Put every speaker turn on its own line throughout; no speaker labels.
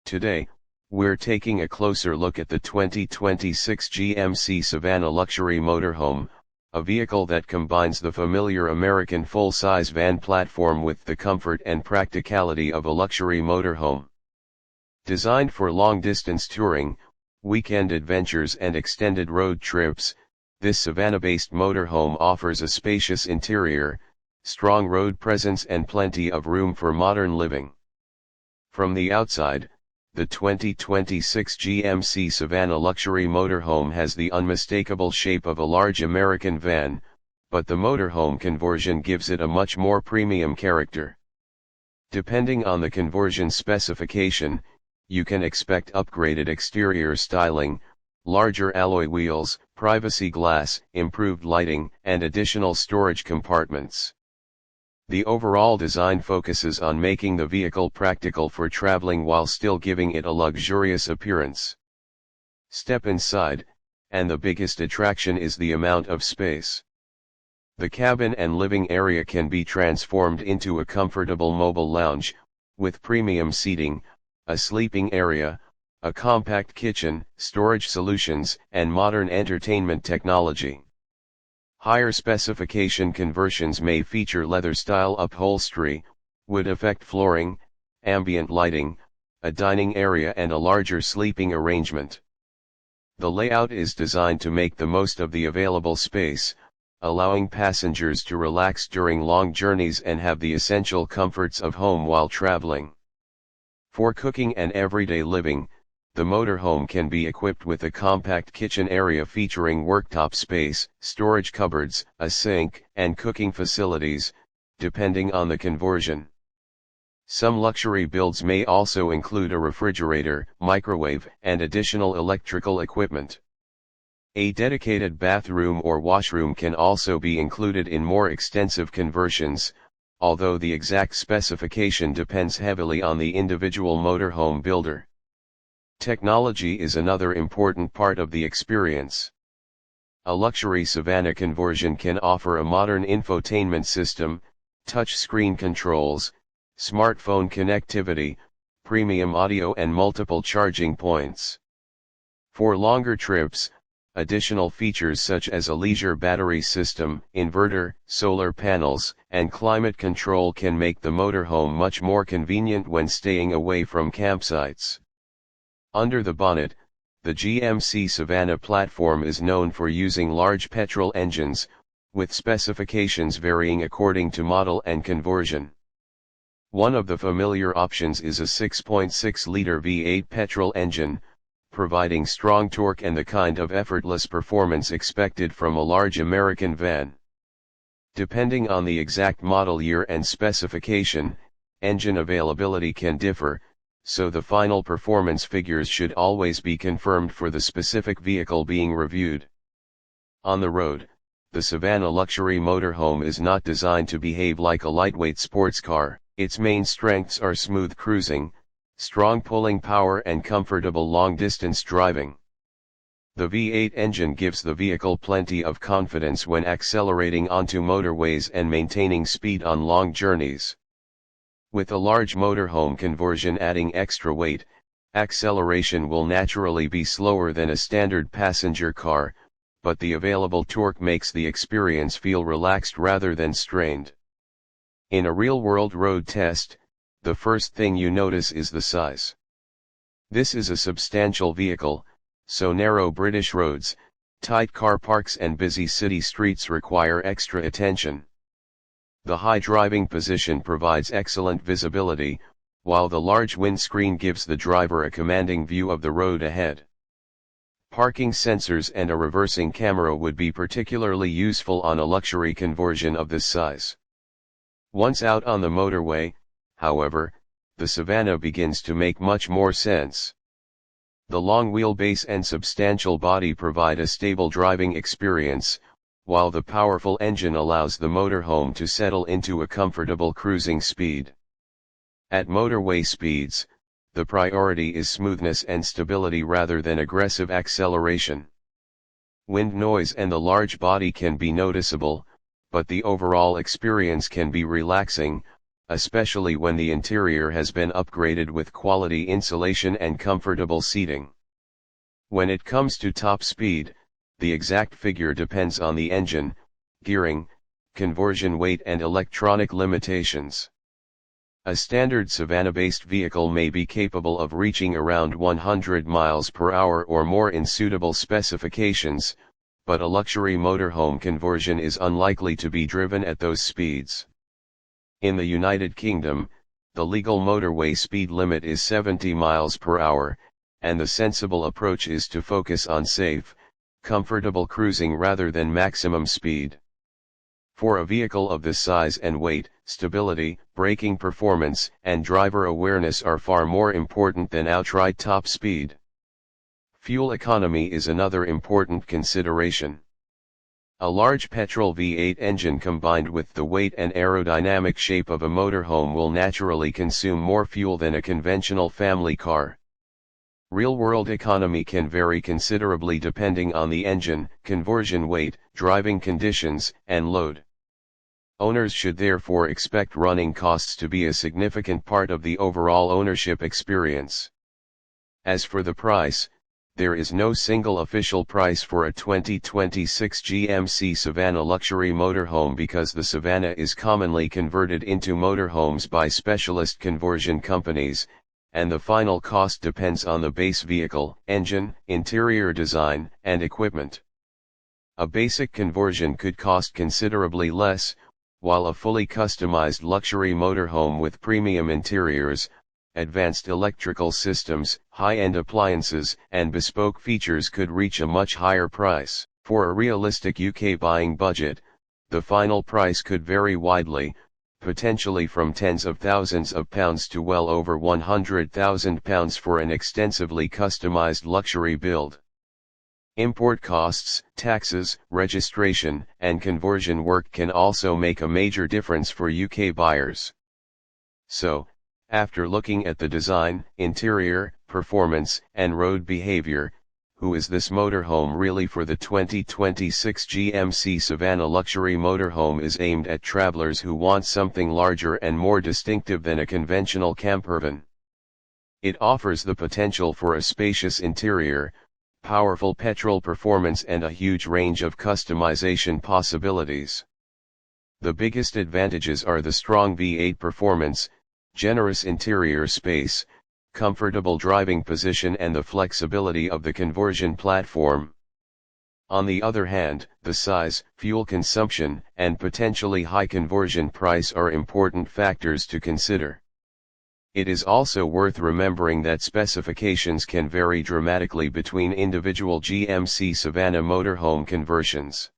Today, we're taking a closer look at the 2026 GMC Savana Luxury Motorhome, a vehicle that combines the familiar American full-size van platform with the comfort and practicality of a luxury motorhome. Designed for long-distance touring, weekend adventures and extended road trips, this Savana-based motorhome offers a spacious interior, strong road presence and plenty of room for modern living. From the outside, the 2026 GMC Savana Luxury Motorhome has the unmistakable shape of a large American van, but the motorhome conversion gives it a much more premium character. Depending on the conversion specification, you can expect upgraded exterior styling, larger alloy wheels, privacy glass, improved lighting, and additional storage compartments. The overall design focuses on making the vehicle practical for traveling while still giving it a luxurious appearance. Step inside, and the biggest attraction is the amount of space. The cabin and living area can be transformed into a comfortable mobile lounge, with premium seating, a sleeping area, a compact kitchen, storage solutions, and modern entertainment technology. Higher specification conversions may feature leather-style upholstery, wood-effect flooring, ambient lighting, a dining area and a larger sleeping arrangement. The layout is designed to make the most of the available space, allowing passengers to relax during long journeys and have the essential comforts of home while traveling. For cooking and everyday living, the motorhome can be equipped with a compact kitchen area featuring worktop space, storage cupboards, a sink, and cooking facilities, depending on the conversion. Some luxury builds may also include a refrigerator, microwave, and additional electrical equipment. A dedicated bathroom or washroom can also be included in more extensive conversions, although the exact specification depends heavily on the individual motorhome builder. Technology is another important part of the experience. A luxury Savana conversion can offer a modern infotainment system, touchscreen controls, smartphone connectivity, premium audio and multiple charging points. For longer trips, additional features such as a leisure battery system, inverter, solar panels, and climate control can make the motorhome much more convenient when staying away from campsites. Under the bonnet, the GMC Savana platform is known for using large petrol engines, with specifications varying according to model and conversion. One of the familiar options is a 6.6-liter V8 petrol engine, providing strong torque and the kind of effortless performance expected from a large American van. Depending on the exact model year and specification, engine availability can differ, so the final performance figures should always be confirmed for the specific vehicle being reviewed. On the road, the Savana Luxury Motorhome is not designed to behave like a lightweight sports car. Its main strengths are smooth cruising, strong pulling power and comfortable long-distance driving. The V8 engine gives the vehicle plenty of confidence when accelerating onto motorways and maintaining speed on long journeys. With a large motorhome conversion adding extra weight, acceleration will naturally be slower than a standard passenger car, but the available torque makes the experience feel relaxed rather than strained. In a real-world road test, the first thing you notice is the size. This is a substantial vehicle, so narrow British roads, tight car parks and busy city streets require extra attention. The high driving position provides excellent visibility, while the large windscreen gives the driver a commanding view of the road ahead. Parking sensors and a reversing camera would be particularly useful on a luxury conversion of this size. Once out on the motorway, however, the Savana begins to make much more sense. The long wheelbase and substantial body provide a stable driving experience, while the powerful engine allows the motorhome to settle into a comfortable cruising speed. At motorway speeds, the priority is smoothness and stability rather than aggressive acceleration. Wind noise and the large body can be noticeable, but the overall experience can be relaxing, especially when the interior has been upgraded with quality insulation and comfortable seating. When it comes to top speed, the exact figure depends on the engine, gearing, conversion weight and electronic limitations. A standard Savana-based vehicle may be capable of reaching around 100 miles per hour or more in suitable specifications, but a luxury motorhome conversion is unlikely to be driven at those speeds. In the United Kingdom, the legal motorway speed limit is 70 miles per hour, and the sensible approach is to focus on safe, comfortable cruising rather than maximum speed. For a vehicle of this size and weight, stability, braking performance, and driver awareness are far more important than outright top speed. Fuel economy is another important consideration. A large petrol V8 engine combined with the weight and aerodynamic shape of a motorhome will naturally consume more fuel than a conventional family car. Real-world economy can vary considerably depending on the engine, conversion weight, driving conditions, and load. Owners should therefore expect running costs to be a significant part of the overall ownership experience. As for the price, there is no single official price for a 2026 GMC Savana luxury motorhome because the Savana is commonly converted into motorhomes by specialist conversion companies, and the final cost depends on the base vehicle, engine, interior design, and equipment. A basic conversion could cost considerably less, while a fully customized luxury motorhome with premium interiors, advanced electrical systems, high-end appliances, and bespoke features could reach a much higher price. For a realistic UK buying budget, the final price could vary widely, potentially from tens of thousands of pounds to well over £100,000 for an extensively customized luxury build. Import costs, taxes, registration, and conversion work can also make a major difference for UK buyers. So, after looking at the design, interior, performance, and road behavior, who is this motorhome really for? The 2026 GMC Savana luxury motorhome is aimed at travelers who want something larger and more distinctive than a conventional campervan. It offers the potential for a spacious interior, powerful petrol performance and a huge range of customization possibilities. The biggest advantages are the strong V8 performance, generous interior space, comfortable driving position and the flexibility of the conversion platform. On the other hand, the size, fuel consumption, and potentially high conversion price are important factors to consider. It is also worth remembering that specifications can vary dramatically between individual GMC Savana motorhome conversions.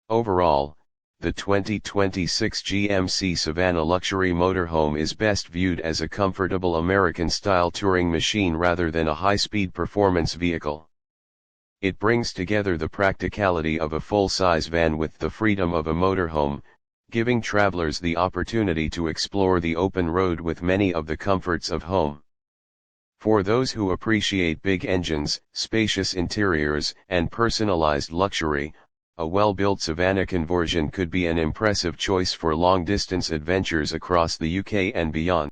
Overall, the 2026 GMC Savana luxury motorhome is best viewed as a comfortable American-style touring machine rather than a high-speed performance vehicle. It brings together the practicality of a full-size van with the freedom of a motorhome, giving travelers the opportunity to explore the open road with many of the comforts of home. For those who appreciate big engines, spacious interiors, and personalized luxury, a well-built Savana conversion could be an impressive choice for long-distance adventures across the UK and beyond.